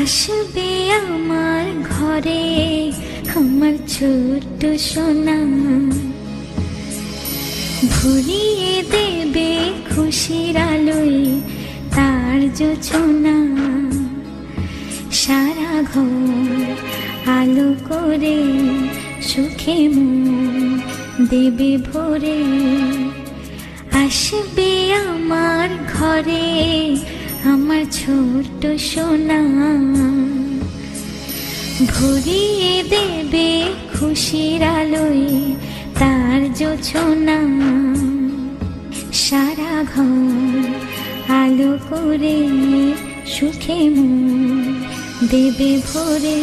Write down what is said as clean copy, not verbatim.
আসবে আমার ঘরে আমার ছোট্ট সোনা, ভরিয়ে দেবে খুশির আলোয় তার জোছনা। সারা ঘর আলো করে সুখে মন দেবে ভরে। আসবে আমার ঘরে আমার ছোট্ট সোনা, ভরিয়ে দেবে খুশির আলোয় তার জোছনা। সারা ঘর আলো করে সুখে মন দেবে ভরে।